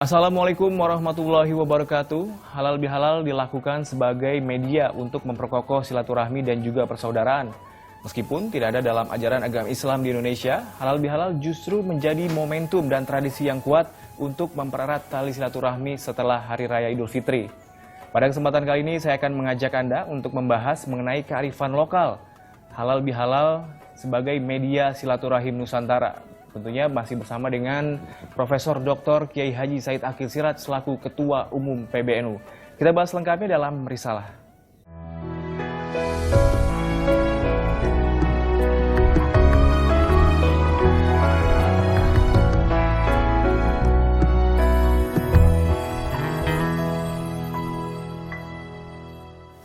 Assalamualaikum warahmatullahi wabarakatuh. Halal bihalal dilakukan sebagai media untuk memperkokoh silaturahmi dan juga persaudaraan. Meskipun tidak ada dalam ajaran agama Islam di Indonesia, halal bihalal justru menjadi momentum dan tradisi yang kuat untuk mempererat tali silaturahmi setelah Hari Raya Idul Fitri. Pada kesempatan kali ini saya akan mengajak Anda untuk membahas mengenai kearifan lokal halal bihalal sebagai media silaturahim Nusantara. Tentunya masih bersama dengan Profesor Dr. Kiai Haji Said Akil Siraj selaku Ketua Umum PBNU. Kita bahas lengkapnya dalam Risalah.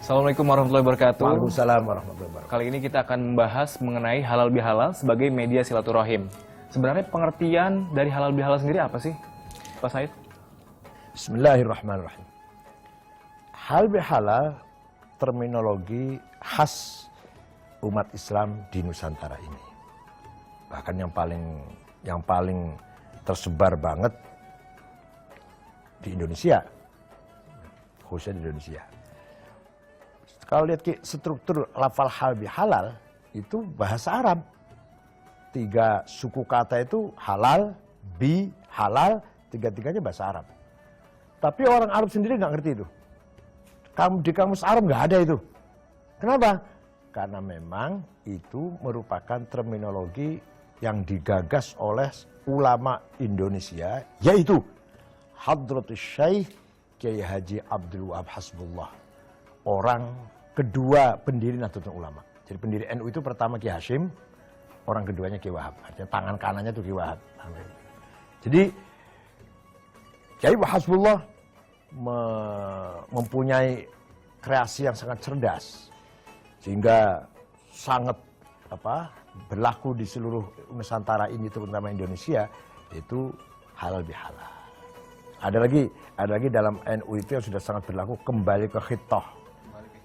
Assalamualaikum warahmatullahi wabarakatuh. Waalaikumsalam warahmatullahi wabarakatuh. Kali ini kita akan membahas mengenai halal bihalal sebagai media silaturahim. Sebenarnya pengertian dari halal bihalal sendiri apa sih, Pak Said? Bismillahirrahmanirrahim. Halal bihalal terminologi khas umat Islam di Nusantara ini. Bahkan yang paling tersebar banget di Indonesia, khususnya di Indonesia. Kalau lihat struktur lafal halal bihalal itu bahasa Arab. 3 suku kata itu halal, bi, halal, tiga-tiganya bahasa Arab. Tapi orang Arab sendiri nggak ngerti itu. Di kamus Arab nggak ada itu. Kenapa? Karena memang itu merupakan terminologi yang digagas oleh ulama Indonesia, yaitu Hadratus Syekh Kiai Haji Abdul Wahab Hasbullah. Orang kedua pendiri Nahdlatul Ulama. Jadi pendiri NU itu pertama Kiai Hashim, orang keduanya Kiai Wahab. Artinya tangan kanannya itu Kiai Wahab. Jadi Kiai Hasbullah mempunyai kreasi yang sangat cerdas, sehingga sangat berlaku di seluruh Nusantara ini, terutama Indonesia, yaitu halal bihalal. Ada lagi dalam NU itu yang sudah sangat berlaku, kembali ke khitoh,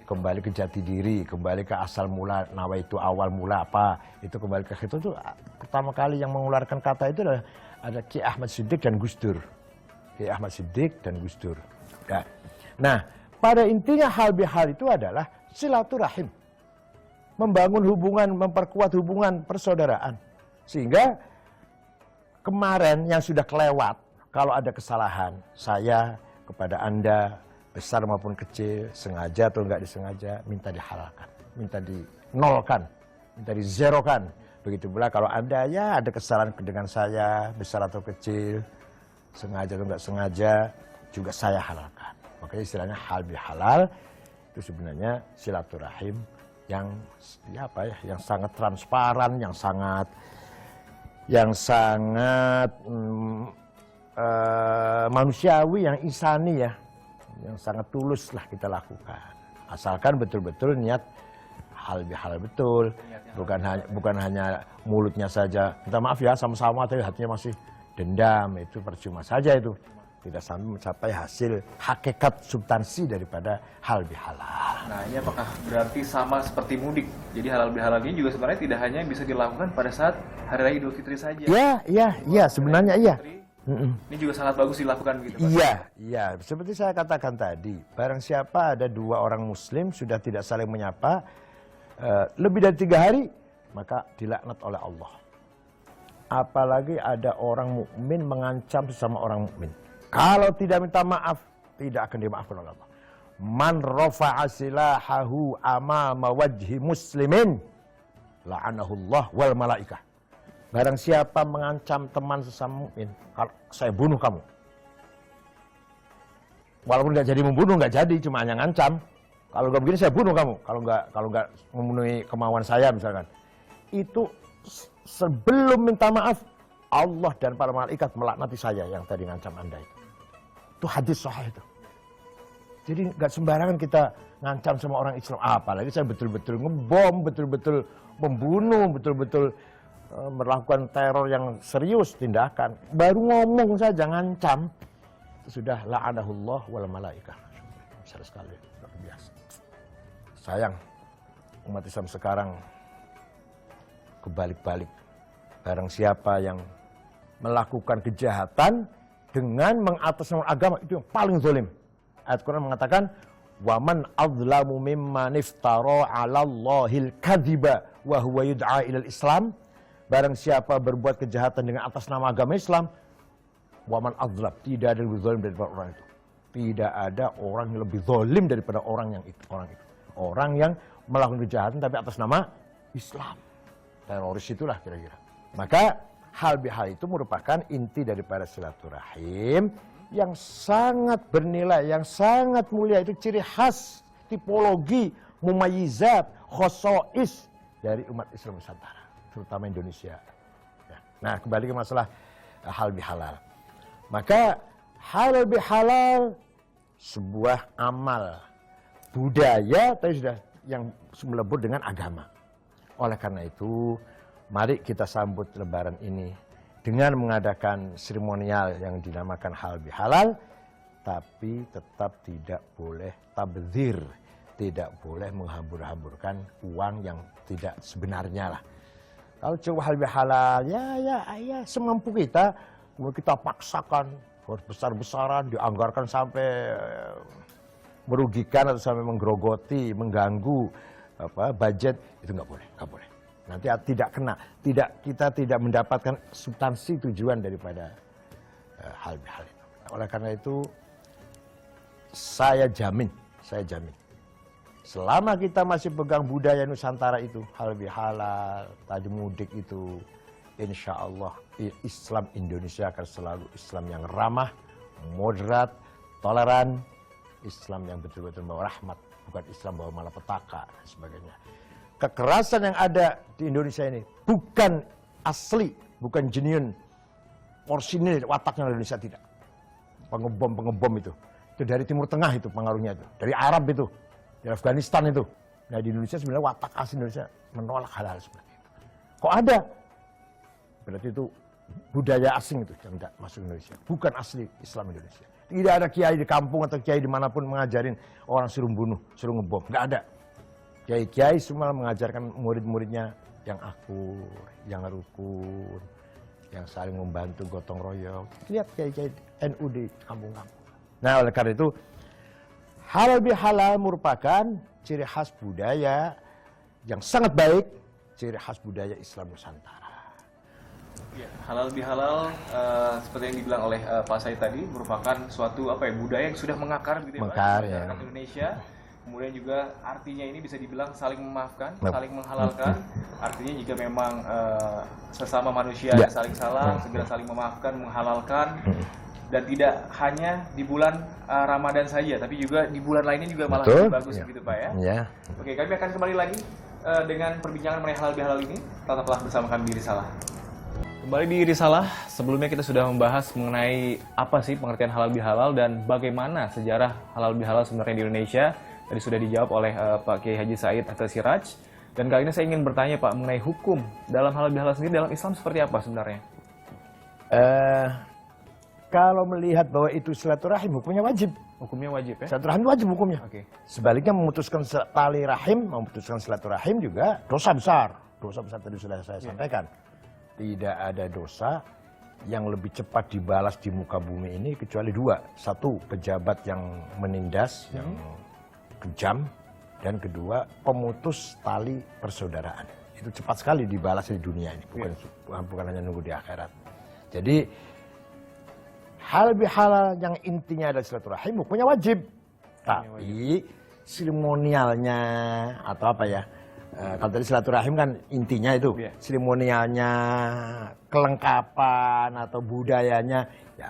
kembali ke jati diri, kembali ke asal mula, nawaitu awal mula apa, itu kembali ke khitoh. Itu pertama kali yang mengeluarkan kata itu ada Kiai Ahmad Siddiq dan Gus Dur. Kiai Ahmad Siddiq dan Gus Dur. Ya. Nah, pada intinya halal bihalal itu adalah silaturahim. Membangun hubungan, memperkuat hubungan persaudaraan. Sehingga kemarin yang sudah kelewat, kalau ada kesalahan saya kepada Anda, besar maupun kecil, sengaja atau enggak disengaja, minta dihalalkan, minta dinolkan, minta dizerokan. Begitu pula kalau Anda ya ada kesalahan dengan saya, besar atau kecil, sengaja atau enggak sengaja, juga saya halalkan. Makanya istilahnya halal bihalal itu sebenarnya silaturahim yang yang sangat transparan, yang sangat manusiawi, yang insani ya. Yang sangat tulus lah kita lakukan, asalkan betul-betul niat halal bihalal betul, bukan hanya mulutnya saja minta maaf ya sama-sama, tapi hatinya masih dendam, itu percuma saja, itu tidak sampai mencapai hasil hakikat substansi daripada halal bihalal. Nah, ini apakah berarti sama seperti mudik? Jadi halal bihalal ini juga sebenarnya tidak hanya bisa dilakukan pada saat Hari Raya Idul Fitri saja. Iya, sebenarnya iya. Ini juga sangat bagus dilakukan gitu, Pak. Iya. Seperti saya katakan tadi, barang siapa ada 2 orang Muslim sudah tidak saling menyapa lebih dari 3 hari, maka dilaknat oleh Allah. Apalagi ada orang mukmin mengancam sesama orang mukmin. Kalau tidak minta maaf, tidak akan dimaafkan oleh Allah. Man rafa'a silahahu amama wajhi muslimin, la'anahullah wal malaikah. Barang siapa mengancam teman sesama mukmin, kalau saya bunuh kamu. Walaupun nggak jadi membunuh, nggak jadi, cuma hanya ngancam. Kalau nggak begini saya bunuh kamu. Kalau nggak memenuhi kemauan saya misalkan. Itu sebelum minta maaf, Allah dan para malaikat melaknati saya yang tadi ngancam Anda itu. Itu hadis sahih itu. Jadi nggak sembarangan kita ngancam sama orang Islam. Apalagi saya betul-betul ngebom, betul-betul membunuh, betul-betul melakukan teror yang serius, tindakan. Baru ngomong saja ngancam, itu sudah la'anahullah wal malaikah. Besar sekali, luar biasa. Sayang umat Islam sekarang kebalik-balik. Barang siapa yang melakukan kejahatan, dengan mengatasnamakan agama, itu yang paling zalim. Ayat Quran mengatakan, "Waman adzlamu mimman iftara 'alallahil kadziba wa huwa yud'a ilal Islam." Barang siapa berbuat kejahatan dengan atas nama agama Islam, waman adzlam, tidak ada lebih zalim daripada orang itu. Tidak ada orang yang lebih zalim daripada orang itu. Orang yang melakukan kejahatan tapi atas nama Islam. Teroris itulah kira-kira. Maka hal bihal itu merupakan inti daripada silaturahim yang sangat bernilai, yang sangat mulia. Itu ciri khas, tipologi, mumayyizat, khosois dari umat Islam Nusantara, terutama Indonesia. Nah, kembali ke masalah hal bihalal. Maka hal bihalal sebuah amal budaya tadi sudah yang melebur dengan agama. Oleh karena itu, mari kita sambut Lebaran ini dengan mengadakan seremonial yang dinamakan hal bihalal, tapi tetap tidak boleh tabdzir, tidak boleh menghambur-hamburkan uang yang tidak sebenarnya lah. Kalau coba hal bihalal, ya semampu kita paksakan, harus besar-besaran, dianggarkan sampai merugikan atau sampai menggerogoti, mengganggu budget, itu nggak boleh. Nanti tidak kena, kita tidak mendapatkan substansi tujuan daripada hal itu. Oleh karena itu, saya jamin, selama kita masih pegang budaya Nusantara itu, hal bihalal, tajmudik itu, insya Allah Islam Indonesia akan selalu Islam yang ramah, moderat, toleran, Islam yang betul-betul membawa rahmat, bukan Islam bawa malapetaka dan sebagainya. Kekerasan yang ada di Indonesia ini bukan asli, bukan genuine, porsinil wataknya Indonesia, tidak. Pengebom itu dari Timur Tengah itu pengaruhnya itu, dari Arab itu, dari Afghanistan itu. Nah, di Indonesia sebenarnya watak asli Indonesia menolak hal-hal seperti itu. Kok ada? Berarti itu budaya asing itu yang tidak masuk Indonesia, bukan asli Islam Indonesia. Tidak ada kiai di kampung atau kiai dimanapun mengajarin orang suruh bunuh, suruh ngebom, nggak ada. Kiai-kiai semua mengajarkan murid-muridnya yang akur, yang rukun, yang saling membantu, gotong royong. Lihat kiai-kiai NU di kampung-kampung. Nah, oleh karena itu, halal bihalal merupakan ciri khas budaya yang sangat baik, ciri khas budaya Islam Nusantara. Ya, halal bihalal seperti yang dibilang oleh Pak Said tadi merupakan suatu budaya yang sudah mengakar gitu ya, Pak, di masyarakat Indonesia. Kemudian juga artinya ini bisa dibilang saling memaafkan, saling menghalalkan. Artinya jika memang sesama manusia saling salah, segera saling memaafkan, menghalalkan. Dan tidak hanya di bulan Ramadan saja, tapi juga di bulan lainnya juga malah lebih bagus gitu Pak ya. Oke, kami akan kembali lagi dengan perbincangan mengenai halal bihalal ini. Tetaplah bersama kami di Risalah. Kembali di Risalah, sebelumnya kita sudah membahas mengenai apa sih pengertian halal bihalal dan bagaimana sejarah halal bihalal sebenarnya di Indonesia. Tadi sudah dijawab oleh Pak Kiai Haji Said Atta Siraj. Dan kali ini saya ingin bertanya Pak mengenai hukum dalam halal bihalal sendiri dalam Islam seperti apa sebenarnya? Kalau melihat bahwa itu silaturahim, hukumnya wajib. Hukumnya wajib ya? Silaturahim wajib hukumnya. Oke. Sebaliknya memutuskan tali rahim, memutuskan silaturahim juga dosa besar. Dosa besar tadi sudah saya sampaikan. Tidak ada dosa yang lebih cepat dibalas di muka bumi ini kecuali dua. Satu, pejabat yang menindas, yang kejam. Dan kedua, pemutus tali persaudaraan. Itu cepat sekali dibalas di dunia ini, bukan hanya nunggu di akhirat. Jadi, hal bihalal yang intinya adalah silaturahim, hukumnya wajib. Tapi seremonialnya atau apa ya? Kalau tadi silaturahim kan intinya itu, seremonialnya, kelengkapan atau budayanya, ya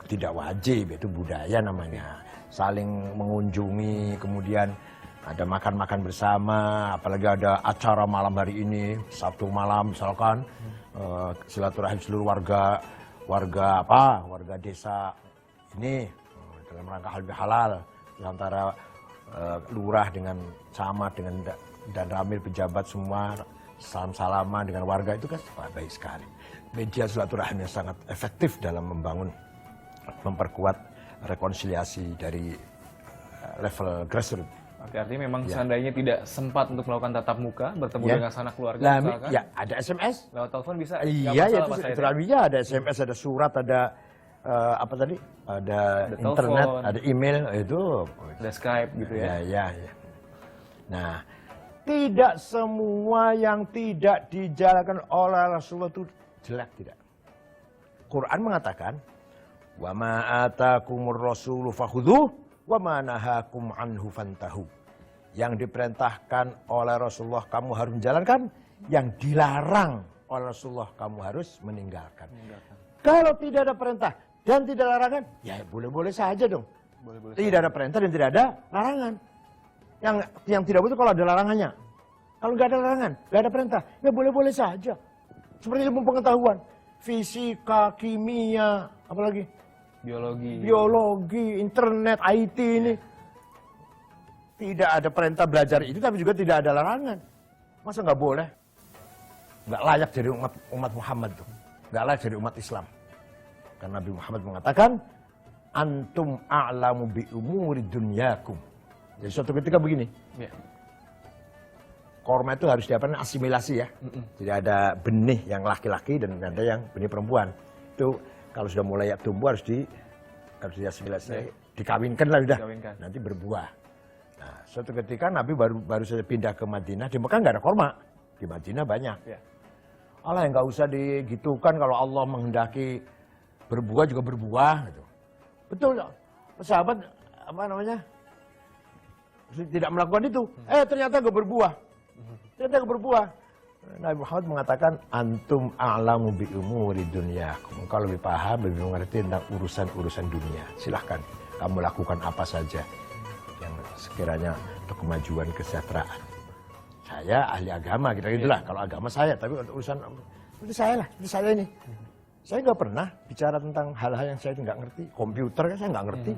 tidak wajib, itu budaya namanya. Saling mengunjungi, kemudian ada makan-makan bersama, apalagi ada acara malam hari ini, Sabtu malam misalkan, silaturahim seluruh warga desa ini dalam rangka hal bihalal antara lurah dengan camat dengan dan ramil pejabat semua salam-salaman dengan warga, itu kan baik sekali. Media silaturahim yang sangat efektif dalam memperkuat rekonsiliasi dari level grassroots. Artinya memang seandainya tidak sempat untuk melakukan tatap muka, bertemu dengan sanak keluarga misalkan. Ya, ada SMS. Lewat telepon bisa? Iya, itu ada SMS, ada surat, ada apa tadi? Ada Ada internet, telepon. ada email, itu. Ada Skype gitu ya. Ya. Nah, tidak semua yang tidak dijalankan oleh Rasulullah itu jelek, tidak. Quran mengatakan, "Wa ma atakumur rasulu fakhudhuh wa ma nahakum anhu fantahu." Yang diperintahkan oleh Rasulullah kamu harus menjalankan, yang dilarang oleh Rasulullah kamu harus meninggalkan. Kalau tidak ada perintah dan tidak larangan, ya boleh-boleh saja dong. Tidak ada perintah dan tidak ada larangan. Yang tidak betul kalau ada larangannya. Kalau nggak ada larangan, nggak ada perintah, ya boleh-boleh saja. Seperti ilmu pengetahuan, fisika, kimia, apalagi biologi, internet, IT ini. Tidak ada perintah belajar itu, tapi juga tidak ada larangan. Masa nggak boleh? Nggak layak jadi umat Muhammad tuh. Nggak layak jadi umat Islam. Karena Nabi Muhammad mengatakan, antum a'lamu bi umuri dunyakum. Jadi suatu ketika begini. Ya. Korma itu harus diapakan asimilasi ya. Tidak ada benih yang laki-laki dan ada yang benih perempuan. Itu kalau sudah mulai tumbuh harus diasimilasi, dikawinkan lah sudah. Nanti berbuah. Nah, suatu ketika Nabi baru saja pindah ke Madinah, di Mekah nggak ada korma, di Madinah banyak. Ya. Allah nggak usah digitukan, kalau Allah menghendaki berbuah juga berbuah. Gitu. Betul, sahabat apa namanya tidak melakukan itu, ternyata nggak berbuah. Ternyata nggak berbuah. Nabi Muhammad mengatakan, antum a'lamu bi umuri dunyakum. Engkau lebih paham, lebih mengerti tentang urusan-urusan dunia. Silahkan kamu lakukan apa saja yang sekiranya untuk kemajuan kesejahteraan. Saya ahli agama, gitu-gitulah. Kalau agama saya, tapi untuk urusan itu saya lah, itu saya ini. Saya nggak pernah bicara tentang hal-hal yang saya nggak ngerti. Komputer kan saya nggak ngerti.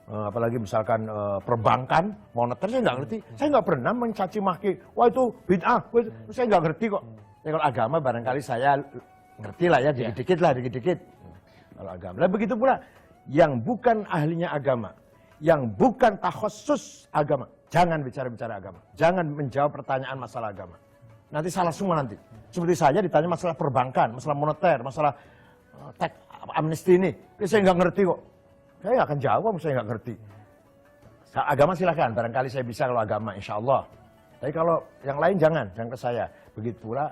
Apalagi misalkan perbankan, moneter saya nggak ngerti. Saya nggak pernah mencaci maki, wah itu bid'ah, saya nggak ngerti kok. Ya, kalau agama barangkali saya ngerti lah ya, dikit-dikit. Kalau agama, lah begitu pula yang bukan ahlinya agama, yang bukan takhusus agama, jangan bicara-bicara agama. Jangan menjawab pertanyaan masalah agama. Nanti salah semua nanti. Seperti saya ditanya masalah perbankan, masalah moneter, masalah teks amnesti ini. Saya nggak ngerti kok. Saya nggak akan jawab, saya nggak ngerti. Agama silahkan, barangkali saya bisa kalau agama, insya Allah. Tapi kalau yang lain jangan ke saya. Begitu pula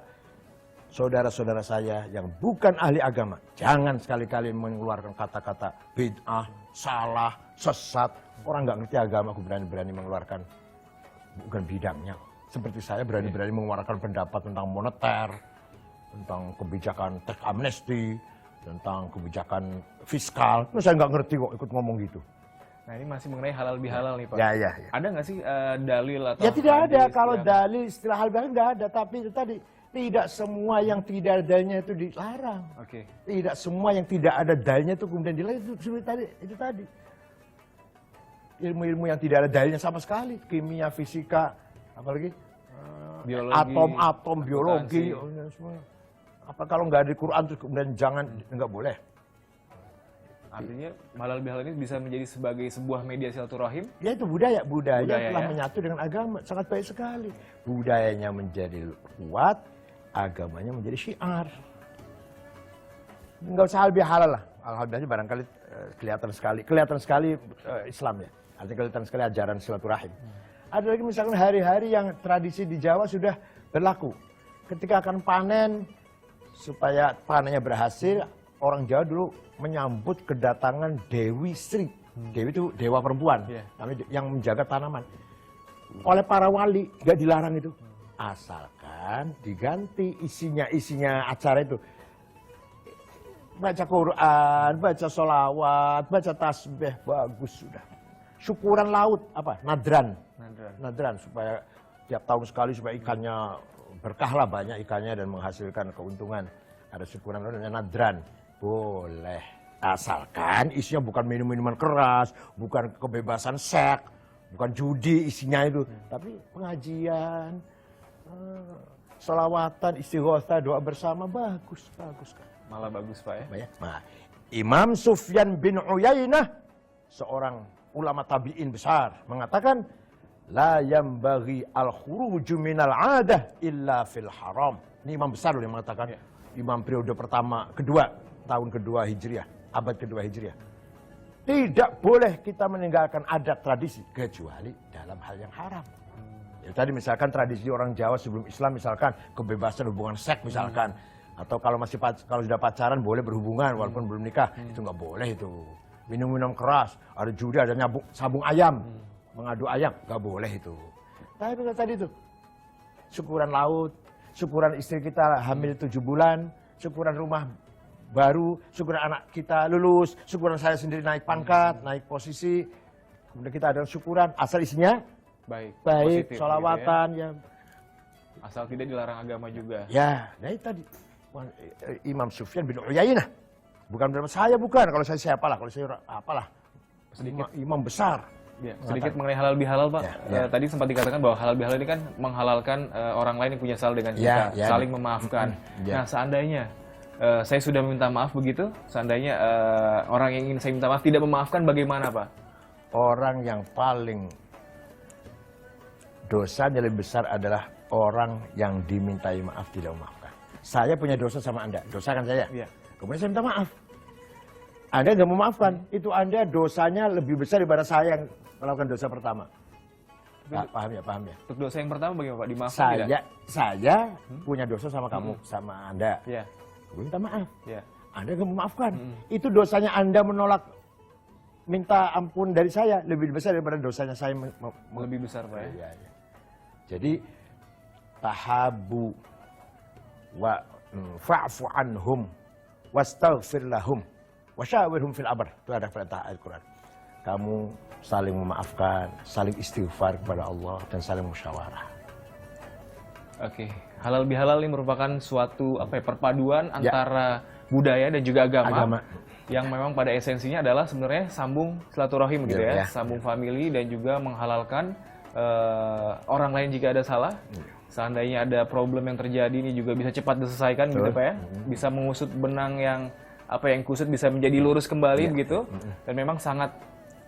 saudara-saudara saya yang bukan ahli agama, jangan sekali-kali mengeluarkan kata-kata bid'ah, salah, sesat. Orang nggak ngerti agama, aku berani-berani mengeluarkan, bukan bidangnya. Seperti saya berani-berani mengeluarkan pendapat tentang moneter, tentang kebijakan teks amnesti, tentang kebijakan fiskal. Nah, saya nggak ngerti kok ikut ngomong gitu. Nah, ini masih mengenai halal bihalal nih Pak. Ya. Ada nggak sih dalil atau Ya tidak ada, hadis kalau yang- dalil istilah halal bihalal nggak ada. Tapi itu tadi, tidak semua yang tidak ada dalilnya itu dilarang. Oke. Tidak semua yang tidak ada dalilnya itu kemudian dilarang. Itu tadi. Ilmu-ilmu yang tidak ada dalilnya sama sekali. Kimia, fisika, apalagi Biologi, atom, biologi. akuntansi. Semua. Apa kalau nggak ada di Quran terus kemudian jangan, nggak boleh. Artinya halal bihalal ini bisa menjadi sebagai sebuah media silaturahim. Ya itu budaya telah ya. menyatu dengan agama, sangat baik sekali. Budayanya menjadi kuat, agamanya menjadi syiar. Enggak usah halal bihalal lah. Halal bihalal barangkali kelihatan sekali Islam ya. Artinya kelihatan sekali ajaran silaturahim. Ada lagi misalkan hari-hari yang tradisi di Jawa sudah berlaku. Ketika akan panen, supaya panennya berhasil, orang Jawa dulu menyambut kedatangan Dewi Sri. Dewi itu dewa perempuan, yang menjaga tanaman. Oleh para wali, nggak dilarang itu. Asalkan diganti isinya acara itu. Baca Quran, baca sholawat, baca tasbih, bagus sudah. Syukuran laut, nadran, supaya tiap tahun sekali supaya ikannya berkah lah, banyak ikannya dan menghasilkan keuntungan. Ada syukuran laut namanya nadran. Boleh. Asalkan isinya bukan minum-minuman keras, bukan kebebasan seks, bukan judi isinya itu. Tapi pengajian, sholawatan, istighosah, doa bersama, bagus. Malah bagus Pak ya. Nah, Imam Sufyan bin Uyainah, seorang ulama tabi'in besar, mengatakan, la yambaghi al-khuruju minal adah illa fil haram. Ini imam besar loh yang mengatakan, imam periode tahun kedua Hijriah. abad kedua Hijriah. Tidak boleh kita meninggalkan adat tradisi kecuali dalam hal yang haram. Ya, tadi misalkan tradisi orang Jawa sebelum Islam misalkan kebebasan hubungan seks misalkan, atau kalau kalau sudah pacaran boleh berhubungan walaupun belum nikah, itu nggak boleh itu. Minum-minum keras, ada judi, ada sabung ayam, mengadu ayam, nggak boleh itu. Tapi tadi itu syukuran laut, syukuran istri kita hamil 7 bulan, syukuran rumah baru, syukuran anak kita lulus, syukuran saya sendiri naik pangkat, naik posisi. Kemudian kita ada syukuran, asal isinya baik, positif, sholawatan, gitu ya. Asal tidak dilarang agama juga. Ya, nah itu tadi Imam Sufyan bin Uyainah. Bukan berapa saya bukan, kalau saya siapalah, kalau saya apalah. Sedikit imam besar. Ya, sedikit mengenai halal bihalal, Pak. Tadi sempat dikatakan bahwa halal bihalal ini kan menghalalkan orang lain yang punya salah dengan kita, saling memaafkan. Nah, seandainya saya sudah meminta maaf begitu, seandainya orang yang ingin saya minta maaf tidak memaafkan, bagaimana, Pak? Orang yang paling dosanya lebih besar adalah orang yang dimintai maaf tidak memaafkan. Saya punya dosa sama Anda, dosa kan saya. Ya. Kemudian saya minta maaf. Anda nggak memaafkan, itu Anda dosanya lebih besar daripada saya yang melakukan dosa pertama. Paham ya? Untuk dosa yang pertama bagaimana, Pak? Dimaafkan tidak? Saya punya dosa sama kamu, sama Anda. Ya. Gue minta maaf. Ya. Anda nggak memaafkan. Itu dosanya Anda menolak minta ampun dari saya lebih besar daripada dosanya saya. Lebih besar, Pak ya? Ya. Jadi tahabu wa fa'fu anhum wastaghfir lahum wasyawirhum fil amr. Itu ada perintah Al-Qur'an. Kamu saling memaafkan, saling istighfar kepada Allah dan saling musyawarah. Oke, halal bihalal ini merupakan suatu perpaduan antara budaya dan juga agama. Yang memang pada esensinya adalah sebenarnya sambung silaturahim gitu ya, sambung famili dan juga menghalalkan orang lain jika ada salah. Seandainya ada problem yang terjadi ini juga bisa cepat diselesaikan gitu Pak ya. Bisa mengusut benang yang kusut bisa menjadi lurus kembali begitu. Dan memang sangat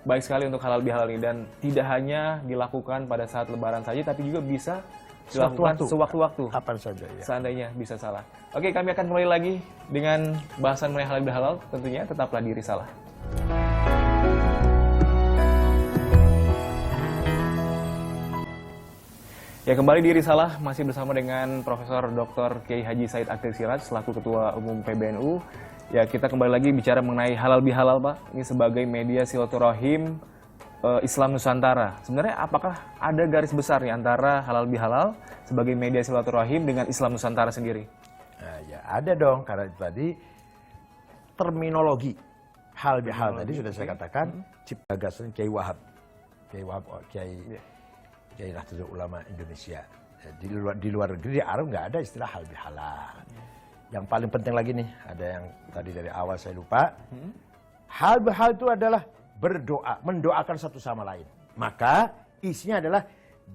baik sekali untuk halal bihalal ini dan tidak hanya dilakukan pada saat lebaran saja tapi juga bisa dilakukan sewaktu-waktu. Kapan saja ya. Seandainya bisa salah. Oke, kami akan mulai lagi dengan bahasan mengenai halal bihalal. Tentunya tetaplah di Risalah. Ya, kembali di Risalah masih bersama dengan Profesor Dr. Kiai Haji Said Akhil Siraj selaku Ketua Umum PBNU. Ya, kita kembali lagi bicara mengenai halal bihalal, Pak. Ini sebagai media silaturahim Islam Nusantara. Sebenarnya apakah ada garis besar nih antara halal bihalal sebagai media silaturahim dengan Islam Nusantara sendiri? Nah, ya ada dong, karena itu tadi terminologi halal bihalal tadi sudah saya katakan cipta gagasan Kiai Wahab, Kiai Nahdlatul Ulama Indonesia. Ya, di luar negeri, di Arab nggak ada istilah halal bihalal. Yang paling penting lagi nih, ada yang tadi dari awal saya lupa. Halal bihalal itu adalah berdoa, mendoakan satu sama lain. Maka isinya adalah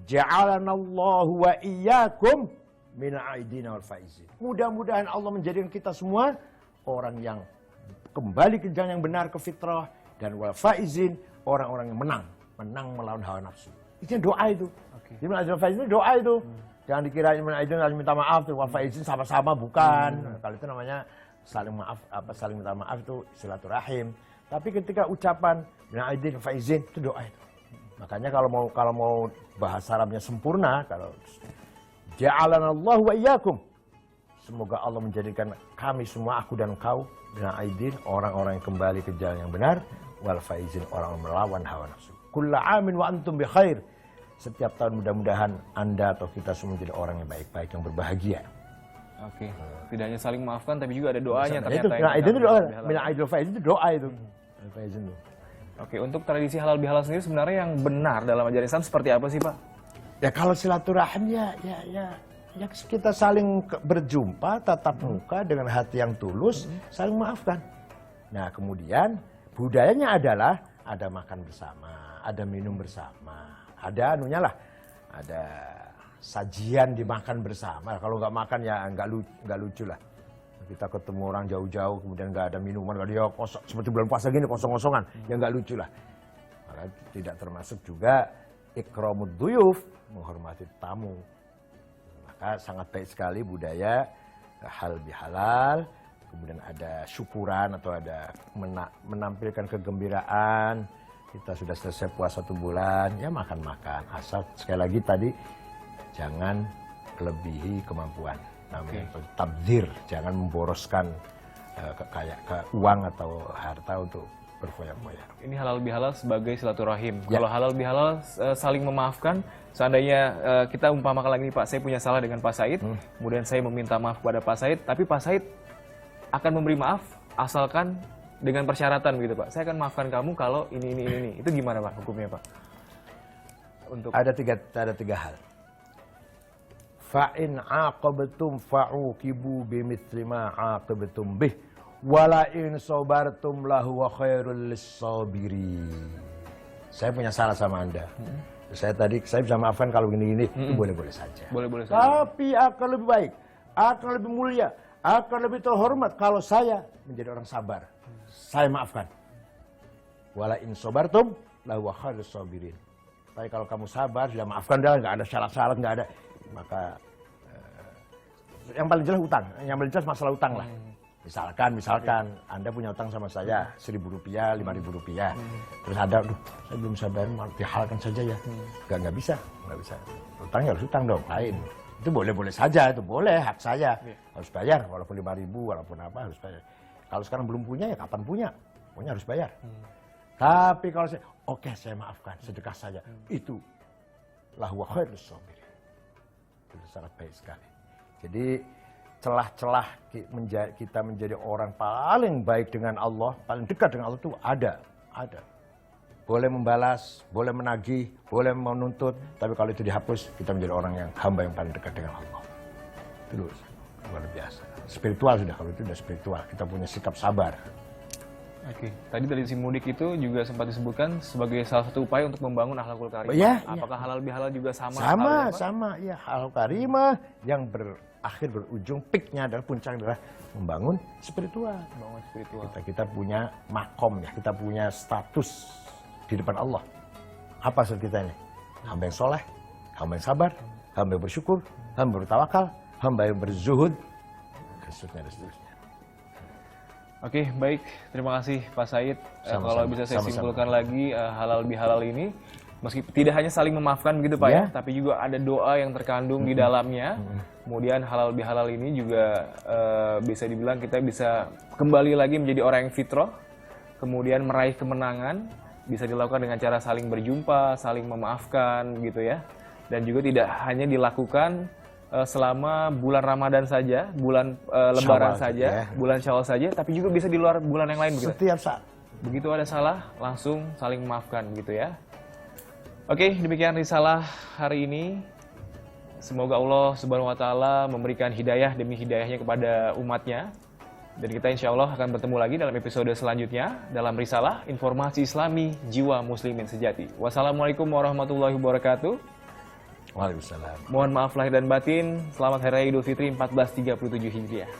ja'alanallahu wa iyyakum min aidina wal faizin. Mudah-mudahan Allah menjadikan kita semua orang yang kembali ke jalan yang benar, ke fitrah, dan wal faizin, orang-orang yang menang melawan hawa nafsu. Itu doa itu. Jadi min aidina wal faizin itu doa itu. Jangan dikira min aidina minta maaf, wal faizin sama-sama, bukan. Kalau itu namanya saling maaf, saling minta maaf itu silaturahim. Tapi ketika ucapan min aidin faizin itu doa itu. Makanya kalau mau bahasa Arabnya sempurna, kalau ja'alanallahu wa iyyakum, semoga Allah menjadikan kami semua, aku dan kau, min aidin, orang-orang yang kembali ke jalan yang benar, wal faizin, orang yang melawan hawa nafsu. Kullu amin wa antum bi khair. Setiap tahun mudah-mudahan Anda atau kita semua menjadi orang yang baik-baik, yang berbahagia. Oke, tidak hanya saling maafkan tapi juga ada doanya ternyata. Itu doa, min aidin faizin itu doa itu. Oke, untuk tradisi halal bihalal sendiri sebenarnya yang benar dalam ajaran Islam seperti apa sih, Pak? Ya kalau silaturahim ya kita saling berjumpa tatap muka dengan hati yang tulus, saling memaafkan. Nah, kemudian budayanya adalah ada makan bersama, ada minum bersama, ada ada sajian dimakan bersama. Kalau nggak makan ya nggak lucu lah. Kita ketemu orang jauh-jauh, kemudian nggak ada minuman, nggak ada kosong, seperti bulan puasa gini kosong-kosongan, ya nggak lucu lah. Maka tidak termasuk juga ikramud duyuf, menghormati tamu. Maka sangat baik sekali budaya halal bihalal, kemudian ada syukuran atau ada menampilkan kegembiraan. Kita sudah selesai puasa 1 bulan, ya makan-makan. Asal sekali lagi tadi jangan melebihi kemampuan. Namanya tabdzir, jangan memboroskan ke uang atau harta untuk berfoya-foya. Ini halal bihalal sebagai silaturahim. Kalau halal bihalal saling memaafkan, seandainya kita umpamakan lagi nih Pak, saya punya salah dengan Pak Said, kemudian saya meminta maaf kepada Pak Said, tapi Pak Said akan memberi maaf asalkan dengan persyaratan begitu Pak. Saya akan maafkan kamu kalau ini. Itu gimana Pak hukumnya Pak? Untuk Ada tiga hal. Fa in aqabtum fa'uqibu bimithli ma aqabtum bih wala in sabartum lahu wa khairul lis-sabirin. Saya punya salah sama Anda. Saya bisa maafkan kalau gini-gini, itu boleh-boleh saja. boleh-boleh saja. Tapi akan lebih baik, akan lebih mulia, akan lebih terhormat kalau saya menjadi orang sabar. Saya maafkan. Wala in sabartum lahu wa khairul sabirin. Tapi kalau kamu sabar, sudah maafkan dah, nggak ada syarat-syarat, nggak ada. Maka yang paling jelas utang, yang paling jelas masalah utang lah. Misalkan Anda punya utang sama saya Rp1.000, Rp5.000. Terus ada, saya belum bisa bayar, dihalalkan saja ya. Nggak bisa. Utang ya harus utang dong, lain. Itu boleh-boleh saja, itu boleh, hak saya. Harus bayar, walaupun Rp5.000, walaupun apa harus bayar. Kalau sekarang belum punya, ya kapan punya? Punya harus bayar. Tapi kalau saya, oke, saya maafkan, sedekah saja. Itu lahu wa khairus sabirin. Itu sangat baik sekali. Jadi celah-celah kita menjadi orang paling baik dengan Allah, paling dekat dengan Allah itu ada. Boleh membalas, boleh menagih, boleh menuntut, tapi kalau itu dihapus, kita menjadi orang yang hamba yang paling dekat dengan Allah. Itu luar biasa. Spiritual sudah, kalau itu sudah spiritual, kita punya sikap sabar. Oke, tadi dari si mudik itu juga sempat disebutkan sebagai salah satu upaya untuk membangun akhlakul karimah. Ya, apakah halal bihalal juga sama? Sama, ya. Akhlakul karimah yang berakhir berujung peaknya adalah puncak adalah membangun spiritual. Kita punya makom ya, kita punya status di depan Allah. Apa status kita ini? Hamba yang soleh, hamba yang sabar, hamba yang bersyukur, hamba yang bertawakal, hamba yang berzuhud, dan seterusnya. Oke, baik. Terima kasih Pak Said. Kalau bisa saya simpulkan lagi, halal bihalal ini, meski tidak hanya saling memaafkan begitu Pak ya, tapi juga ada doa yang terkandung di dalamnya. Kemudian halal bihalal ini juga bisa dibilang kita bisa kembali lagi menjadi orang yang fitrah, kemudian meraih kemenangan, bisa dilakukan dengan cara saling berjumpa, saling memaafkan gitu ya. Dan juga tidak hanya dilakukan selama bulan Ramadan saja, bulan Lebaran saja, bulan Syawal saja, tapi juga bisa di luar bulan yang lain begitu. Setiap saat. Begitu ada salah, langsung saling memaafkan gitu ya. Oke, demikian risalah hari ini. Semoga Allah Subhanahu wa taala memberikan hidayah demi hidayahnya kepada umatnya. Dan kita insya Allah akan bertemu lagi dalam episode selanjutnya dalam risalah Informasi Islami Jiwa Muslimin Sejati. Wassalamualaikum warahmatullahi wabarakatuh. Waalaikumsalam. Mohon maaf lahir dan batin. Selamat Hari Raya Idul Fitri 1437 Hijriah.